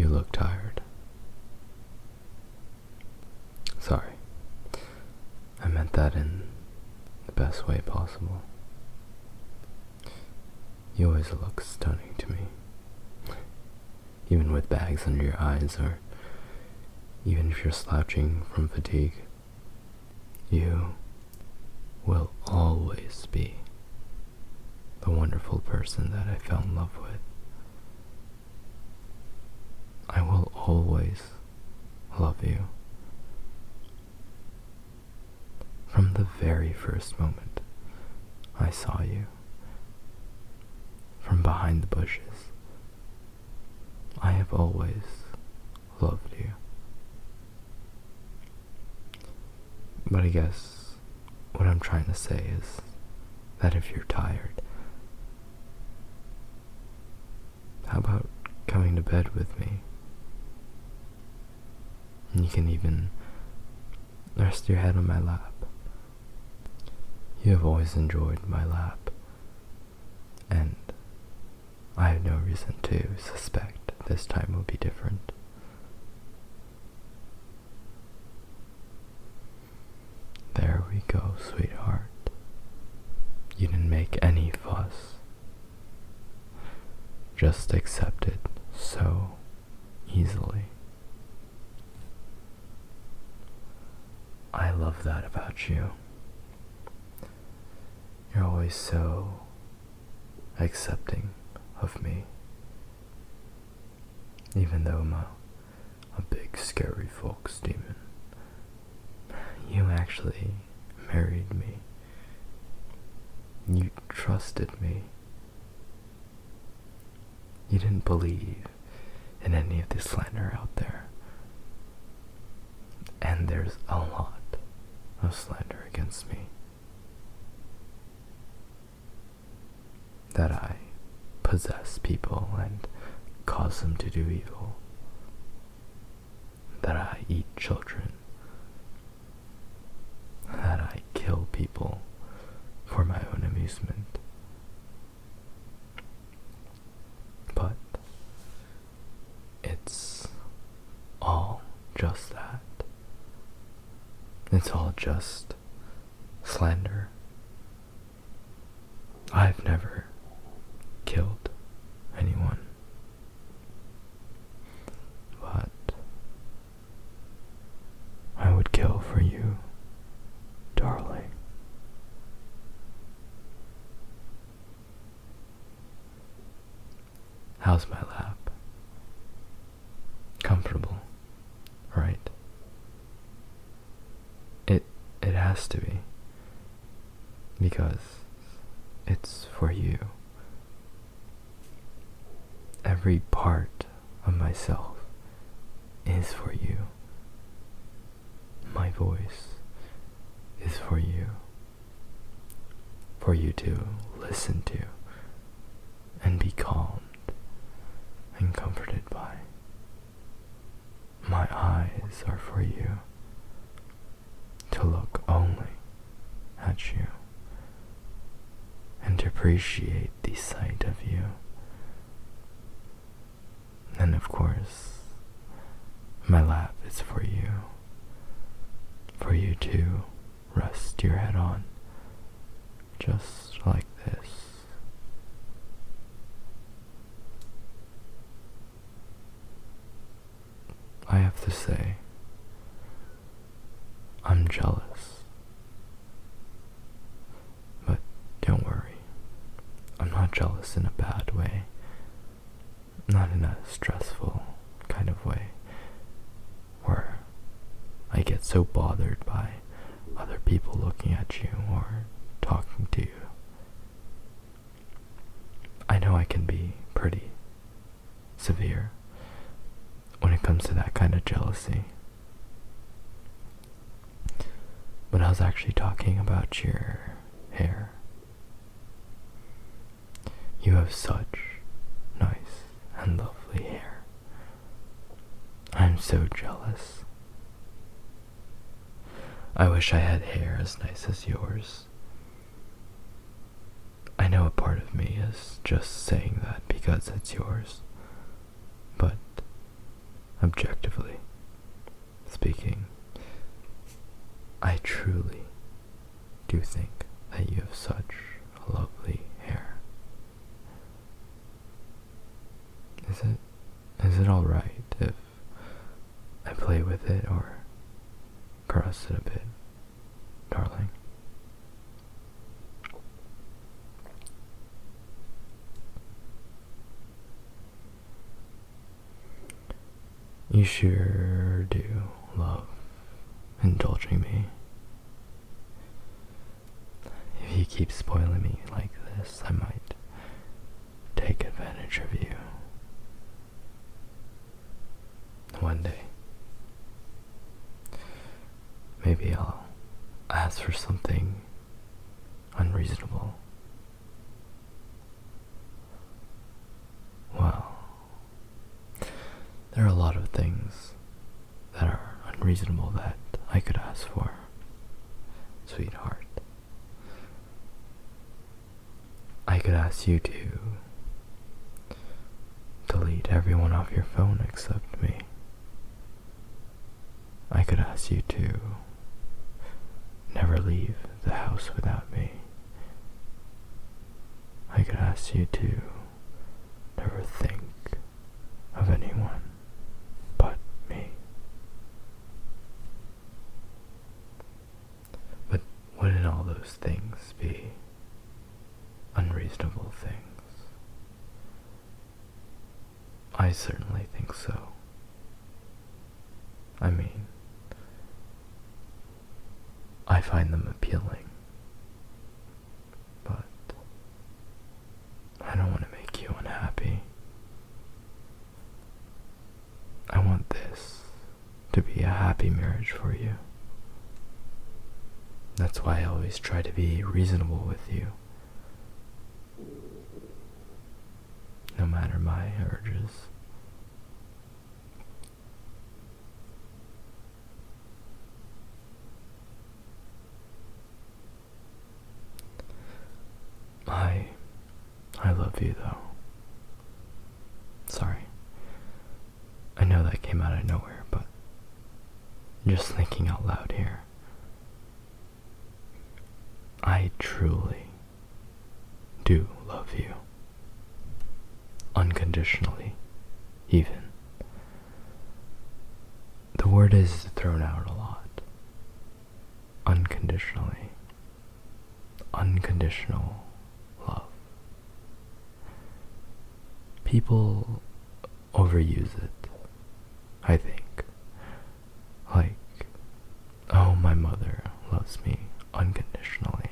You look tired. Sorry. I meant that in the best way possible. You always look stunning to me. Even with bags under your eyes, or even if you're slouching from fatigue, you will always be the wonderful person that I fell in love with. I will always love you. From the very first moment I saw you, from behind the bushes, I have always loved you. But I guess what I'm trying to say is that if you're tired, how about coming to bed with me? And you can even rest your head on my lap. You have always enjoyed my lap, and I have no reason to suspect this time will be different. There we go, sweetheart. You didn't make any fuss. Just accept it so easily. I love that about you. You're always so accepting of me. Even though I'm a big scary fox demon. You actually married me. You trusted me. You didn't believe in any of the slander out there. And there's a lot of slander against me. That I possess people and cause them to do evil. That I eat children. That I kill people for my own amusement. But it's all just that. It's all just slander. I've never killed anyone. But I would kill for you, darling. How's my lap? Comfortable, right? It has to be. Because it's for you. Every part of myself is for you. My voice is for you. For you to listen to and be calmed and comforted by. My eyes are for you. To look only at you and to appreciate the sight of you. And of course, my lap is for you to rest your head on, just like this. I have to say, I'm jealous. But don't worry, I'm not jealous in a bad way. Not in a stressful kind of way, where I get so bothered by other people looking at you or talking to you. I know I can be pretty severe when it comes to that kind of jealousy. But I was actually talking about your hair. You have such nice and lovely hair. I'm so jealous. I wish I had hair as nice as yours. I know a part of me is just saying that because it's yours. But objectively speaking, I truly do think that you have such lovely hair. Is it alright if I play with it or caress it a bit, darling? You sure do love indulging me. If you keep spoiling me like this, I might take advantage of you. One day, maybe I'll ask for something unreasonable. Well, there are a lot of things that are unreasonable that I could ask for, sweetheart. I could ask you to delete everyone off your phone except me. I could ask you to never leave the house without me. I could ask you to never think of anyone but me. But wouldn't all those things be unreasonable things? I certainly think so. I mean, I find them appealing, but I don't want to make you unhappy. I want this to be a happy marriage for you. That's why I always try to be reasonable with you, no matter my urges. I love you though. Sorry. I know that came out of nowhere, but just thinking out loud here. I truly do love you. Unconditionally, even. The word is thrown out a lot. Unconditionally. Unconditional love. People overuse it, I think. Like, oh, my mother loves me unconditionally.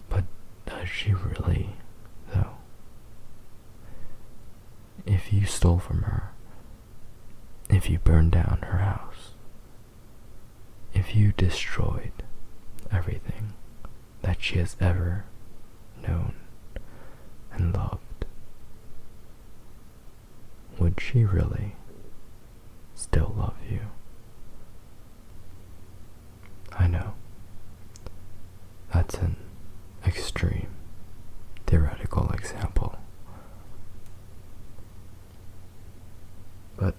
But does she really, though? If you stole from her, if you burned down her house, if you destroyed everything that she has ever known and loved, would she really still love you? I know that's an extreme theoretical example, but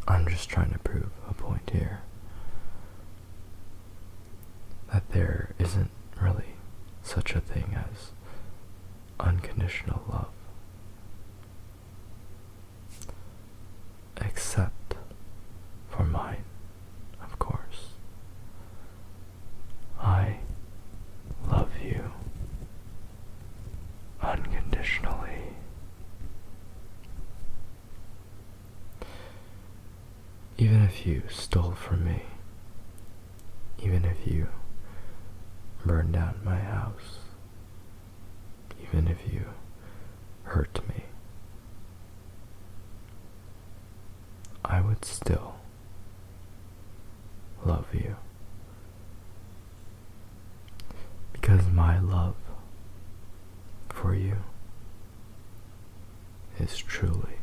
I'm just trying to prove a point here, that there isn't really such a thing as unconditional love, except for mine, of course. I love you unconditionally. Even if you stole from me, even if you burned down my house, even if you hurt me, I would still love you, because my love for you is truly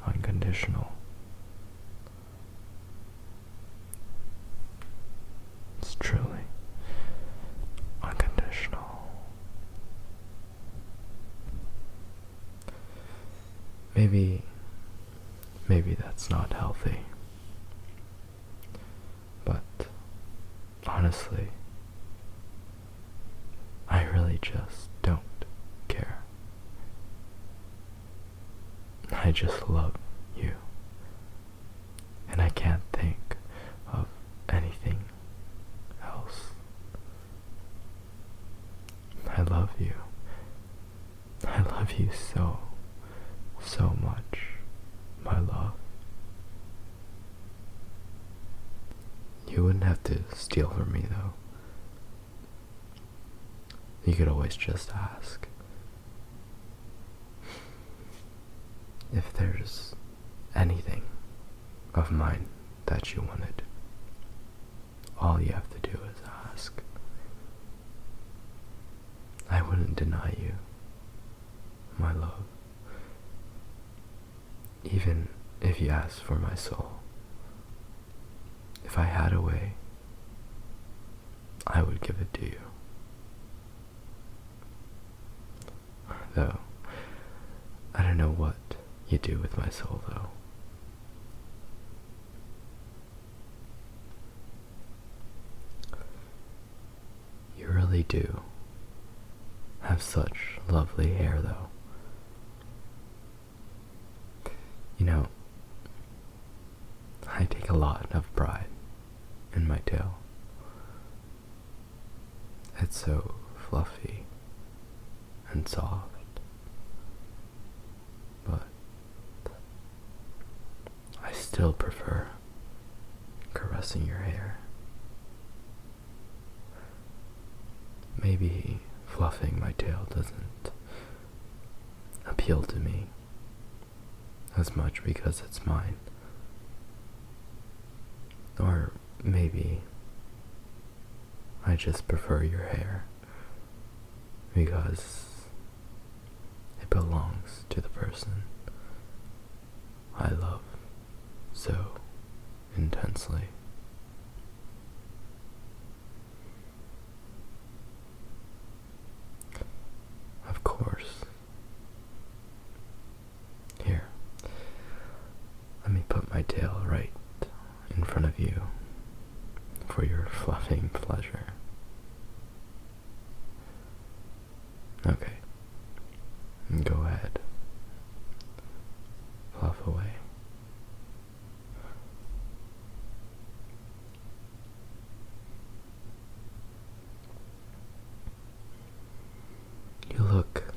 unconditional. It's truly unconditional. Maybe maybe that's not healthy. But honestly, I really just don't care. I just love you, and I can't think of anything else. I love you. I love you so, so much, my love. You wouldn't have to steal from me, though. You could always just ask. If there's anything of mine that you wanted, all you have to do is ask. I wouldn't deny you, my love, even if you asked for my soul. If I had a way, I would give it to you. Though, I don't know what you do with my soul, though. You really do have such lovely hair, though. You know, I take a lot of pride in my tail. It's so fluffy and soft. But I still prefer caressing your hair. Maybe fluffing my tail doesn't appeal to me as much because it's mine. Or maybe I just prefer your hair because it belongs to the person I love so intensely. Of course. Here, let me put my tail right in front of you for your fluffing pleasure. Okay, go ahead. Fluff away. You look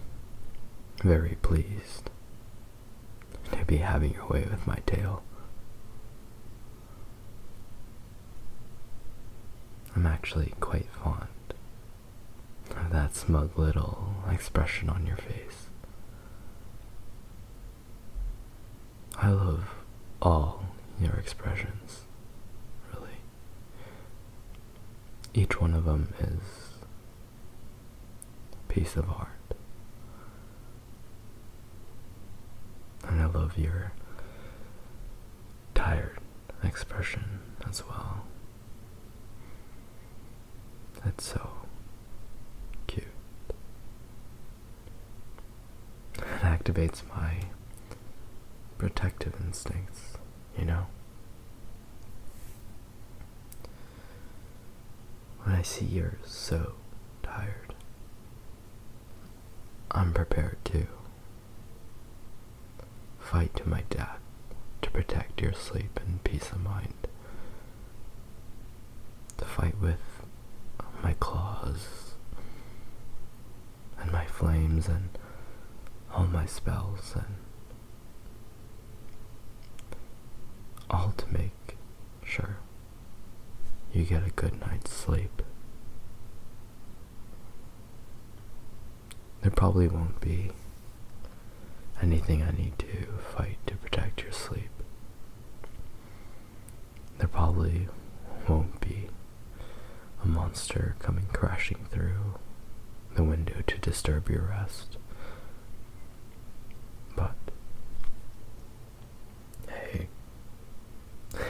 very pleased to be having your way with my tail. I'm actually quite fond of that smug little expression on your face. I love all your expressions, really. Each one of them is a piece of art. And I love your tired expression as well. It's so cute. It activates my protective instincts, you know? When I see you're so tired, I'm prepared to fight to my death to protect your sleep and peace of mind. To fight with my claws and my flames and all my spells, and all to make sure you get a good night's sleep. There probably won't be anything I need to fight to protect your sleep. There probably won't be a monster coming crashing through the window to disturb your rest. But hey,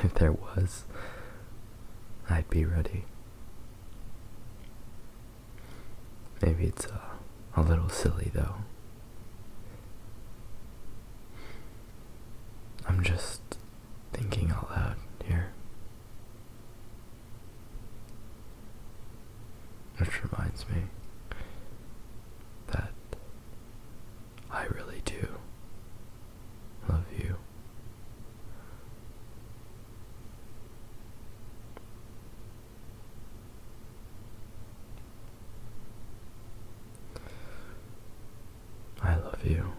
if there was, I'd be ready. Maybe it's a little silly though. I'm I'm just thinking out loud here. Which reminds me that I really do love you. I love you.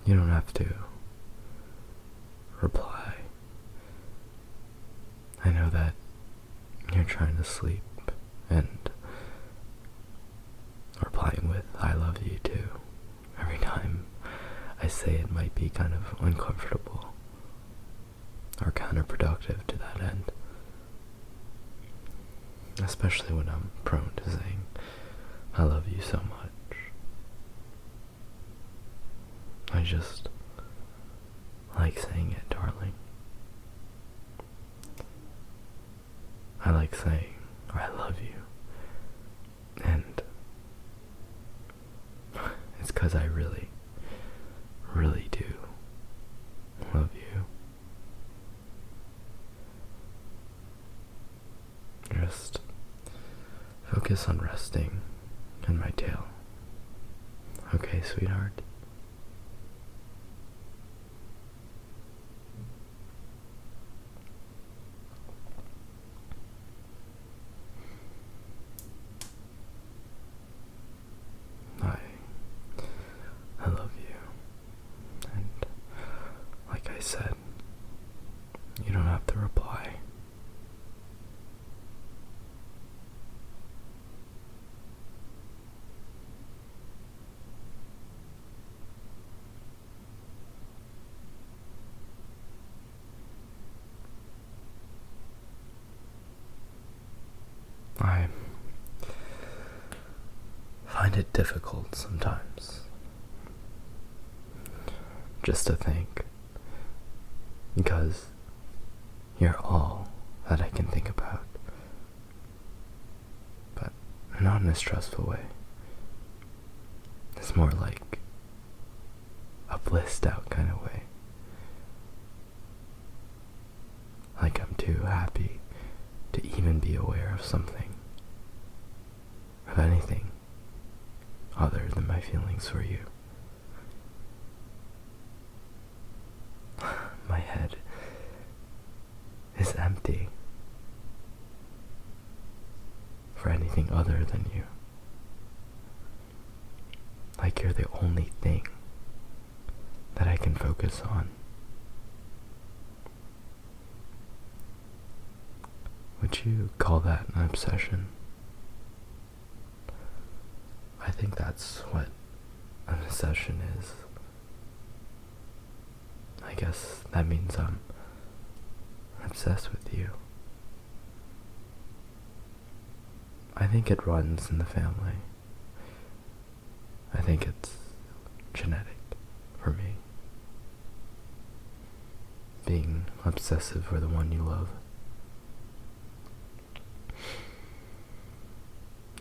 You don't have to reply. I know that you're trying to sleep and replying with "I love you too" every time I say it might be kind of uncomfortable or counterproductive to that end. Especially when I'm prone to saying "I love you so much." I just like saying it, darling. I like saying "I love you," and it's 'cause I really, really do love you. Just focus on resting in my tail. Okay, sweetheart? I love you, and like I said, you don't have to reply. I find it difficult sometimes just to think, because you're all that I can think about, but not in a stressful way. It's more like a blissed out kind of way. Like I'm too happy to even be aware of something, of anything other than my feelings for you. My head is empty for anything other than you. Like you're the only thing that I can focus on. Would you call that an obsession? I think that's what an obsession is. I guess that means I'm obsessed with you. I think it runs in the family. I think it's genetic for me. Being obsessive for the one you love.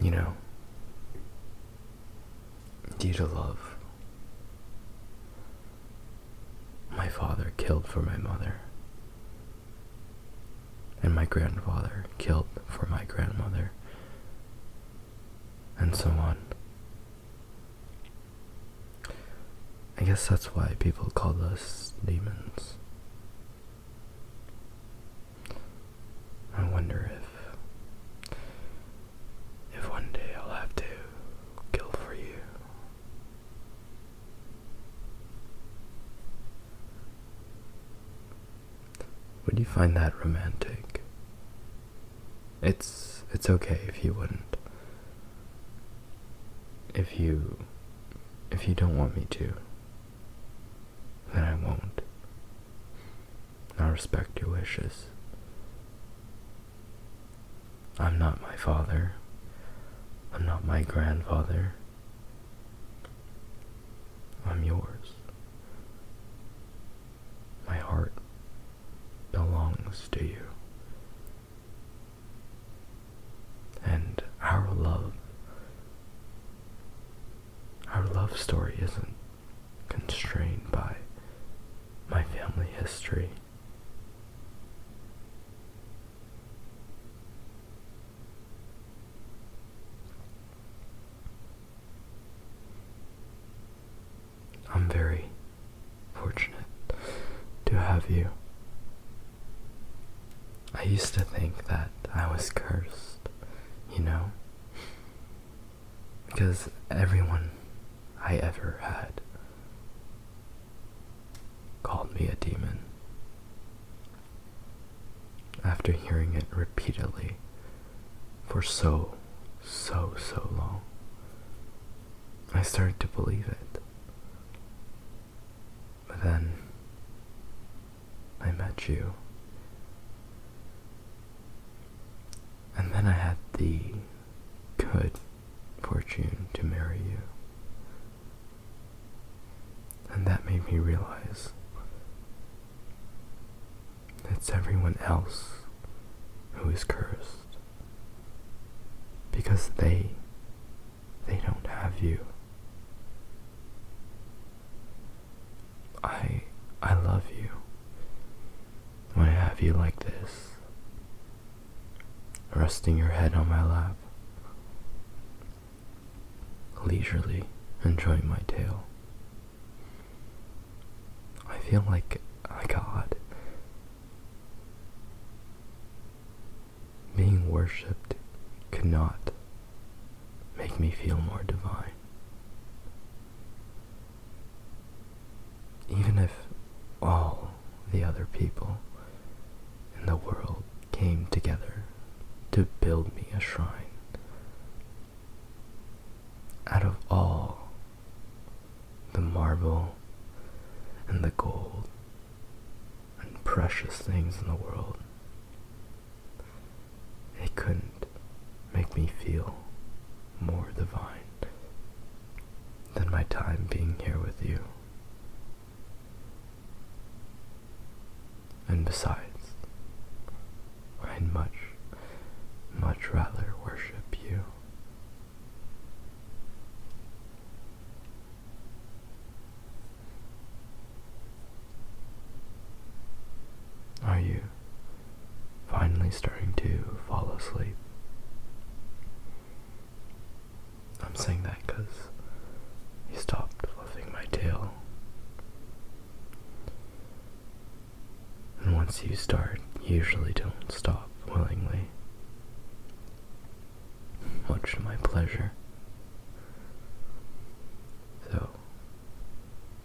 You know, due to love, my father killed for my mother, and my grandfather killed for my grandmother, and so on. I guess that's why people call us demons. I wonder if one day I'll have to kill for you. Would you find that romantic? It's okay if you wouldn't. If you don't want me to, then I won't. I'll respect your wishes. I'm not my father. I'm not my grandfather. I'm yours. My heart belongs to you. And our love story isn't constrained by history. I'm very fortunate to have you. I used to think that I was cursed, you know, because everyone I ever had called me a demon. After hearing it repeatedly for so long, I started to believe it. But then I met you. And then I had the good fortune to marry you. And that made me realize it's everyone else who is cursed. Because they don't have you. I love you when I have you like this, resting your head on my lap, leisurely enjoying my tail. I feel like a god, being worshipped could not make me feel more divine. Even if all the other people in the world came together to build me a shrine, out of all the marble and the gold and precious things in the world, it couldn't make me feel more divine than my time being here with you. And besides, I'd much rather worship you. Are you finally starting to fall asleep? I'm saying that because you stopped fluffing my tail. And once you start, you usually don't stop willingly. Much to my pleasure. So,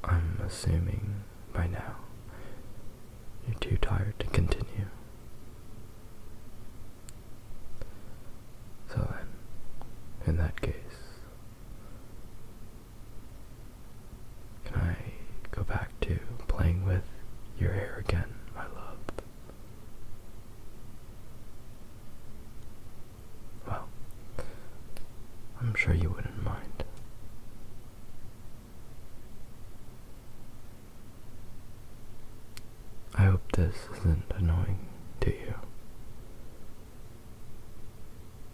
I'm assuming by now you're too tired to continue. So then, in that case, can I go back to playing with your hair again, my love? Well, I'm sure you wouldn't mind. I hope this isn't annoying to you.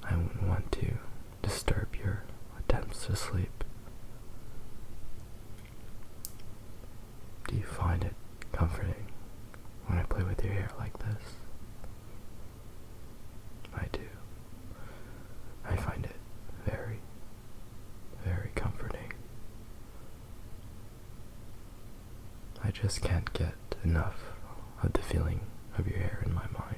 I wouldn't want to disturb your attempts to sleep. Do you find it comforting when I play with your hair like this? I do. I find it very, very comforting. I just can't get enough of the feeling of your hair in my mind.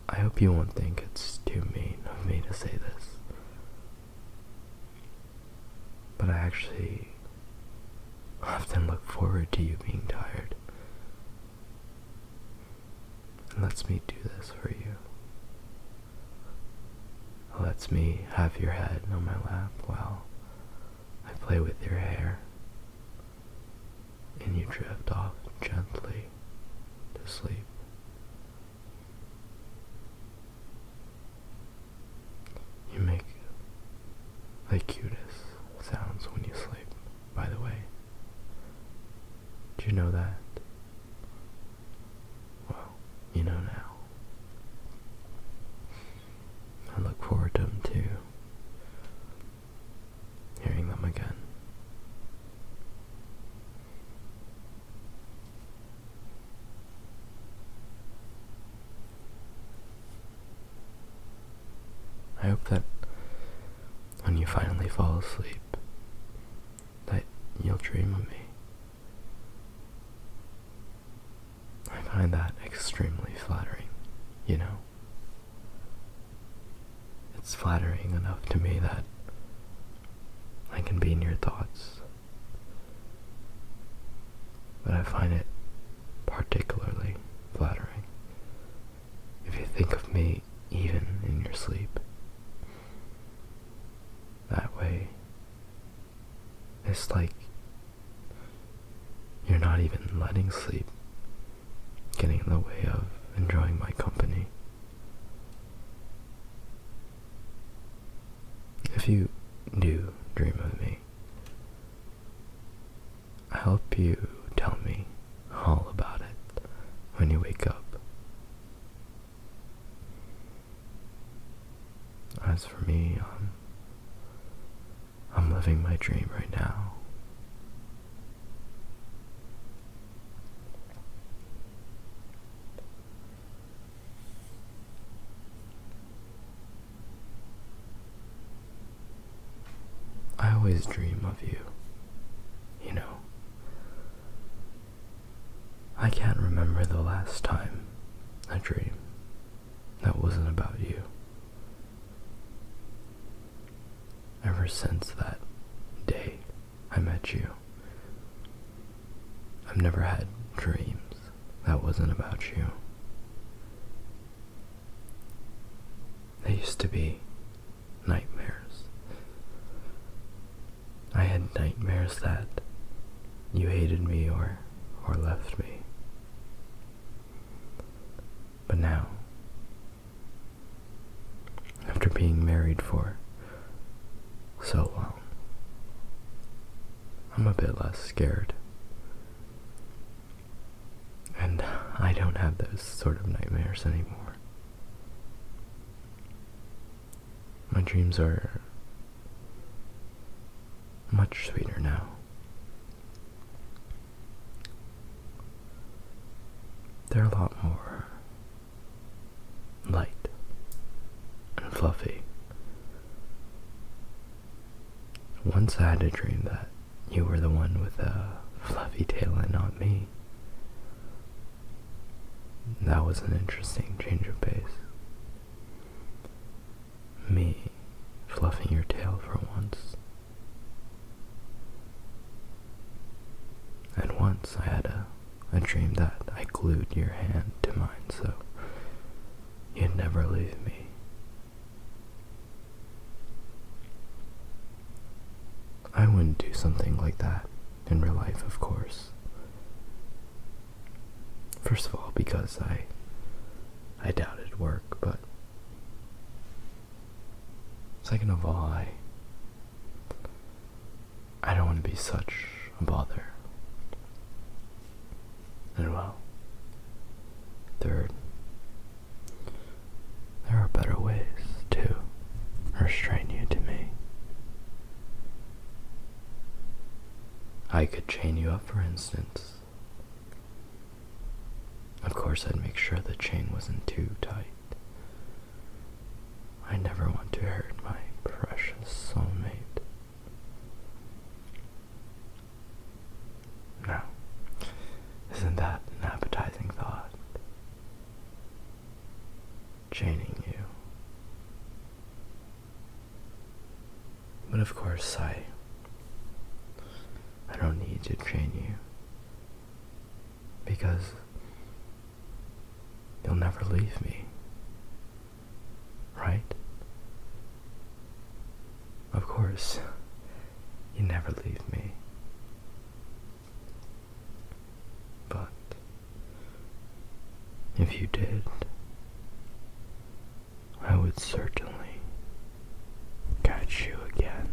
I hope you won't think it's too mean of me to say this, but I actually often look forward to you being tired. It lets me do this for you. It lets me have your head on my lap while I play with your hair, and you drift off gently to sleep. You make the cutest sounds when you sleep, by the way. Do you know that? Well, you know now. I look forward to them too. Hearing them again. I hope that when you finally fall asleep, that you'll dream of me. I find that extremely flattering, you know? It's flattering enough to me that I can be in your thoughts. But I find it particularly flattering if you think of me even in your sleep. That way, it's like you're not even letting sleep getting in the way of enjoying my company. If you do dream of me, I hope you tell me all about it when you wake up. As for me, I'm living my dream right now. I always dream of you, you know. I can't remember the last time I dreamed that wasn't about you. Ever since that day I met you, I've never had dreams that wasn't about you. They used to be nightmares. I had nightmares that you hated me or left me. But now, after being married for so long, I'm a bit less scared. And I don't have those sort of nightmares anymore. My dreams are much sweeter now. They're a lot more light and fluffy. Once I had a dream that you were the one with a fluffy tail and not me. That was an interesting change of pace. Me fluffing your tail for once. And once I had a dream that I glued your hand to mine so you'd never leave me. I wouldn't do something like that in real life, of course. First of all, because I doubt it'd work, but second of all, I don't want to be such a bother. And well, third, there are better ways to restrain you to me. I could chain you up, for instance. Of course, I'd make sure the chain wasn't too tight. I never want to hurt my precious soulmate. Now, isn't that an appetizing thought? Chaining you. But of course, I don't need to chain you. Because you'll never leave me. Right? Of course, you never leave me. But if you did, I would certainly catch you again.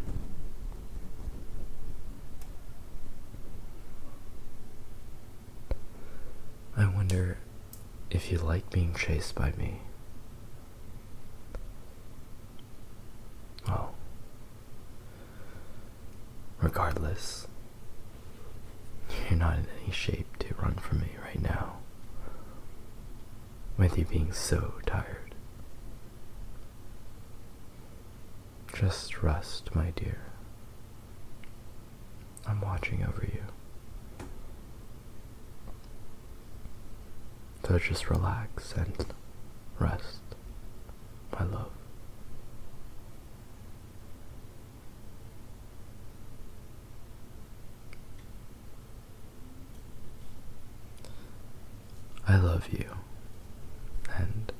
I wonder if you like being chased by me. Well, regardless, you're not in any shape to run from me right now, with you being so tired. Just rest, my dear. I'm watching over you. So just relax and rest, my love. I love you, and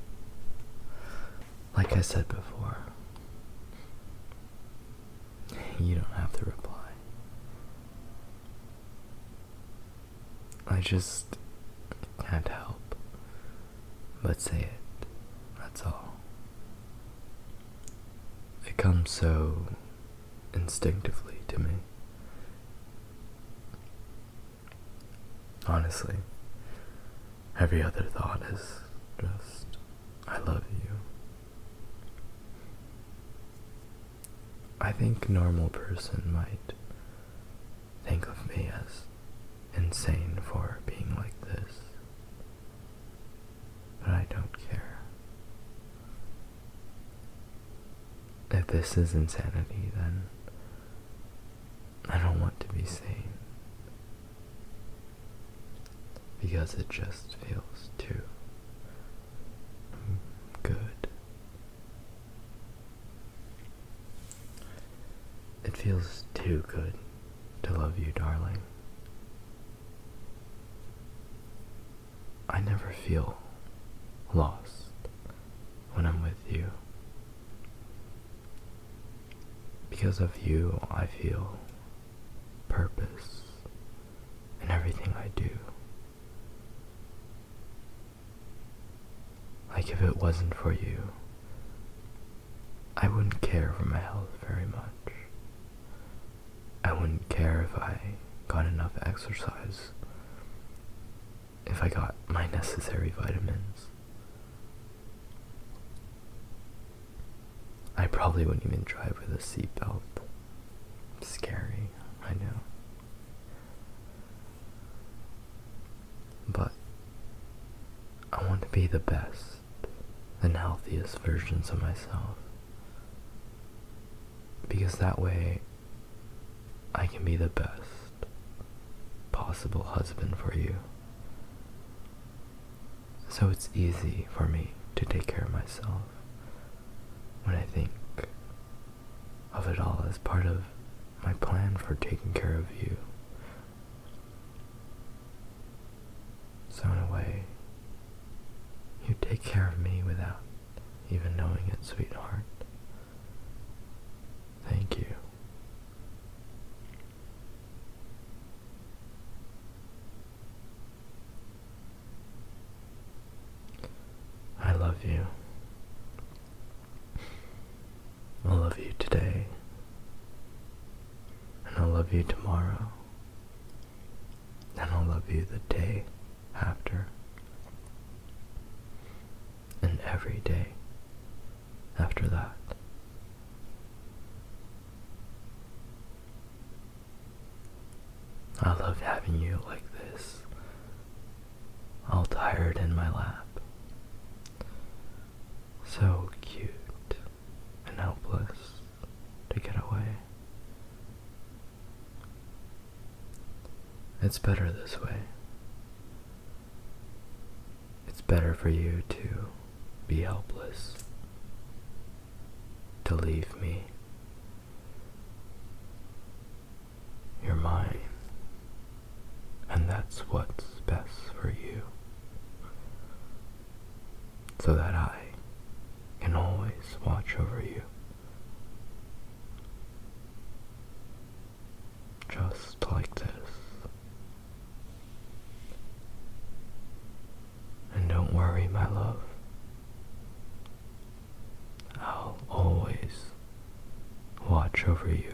like I said before, you don't have to reply. I just can't help but say it, that's all. It comes so instinctively to me. Honestly, every other thought is just, I love you. I think a normal person might think of me as insane for being like this, but I don't care. If this is insanity, then I don't want to be sane, because it just feels too good. It feels too good to love you, darling. I never feel lost when I'm with you. Because of you, I feel purpose in everything I do. Like if it wasn't for you, I wouldn't care for my health very much. I wouldn't care if I got enough exercise, if I got my necessary vitamins. I probably wouldn't even drive with a seatbelt. Scary, I know. But I want to be the best and healthiest versions of myself, because that way I can be the best possible husband for you. So it's easy for me to take care of myself when I think of it all as part of my plan for taking care of you. So in a way, you take care of me without even knowing it, sweetheart. Thank you. I love you. I'll love you today, and I'll love you tomorrow, and I'll love you the day after, and every day after that. I love having you like this, all tired in my lap, so cute and helpless to get away. It's better this way. It's better for you to be helpless, to leave me. You're mine, and that's what's best for you, so that I can always watch over you, just like this. And don't worry, my love, I'll always watch over you.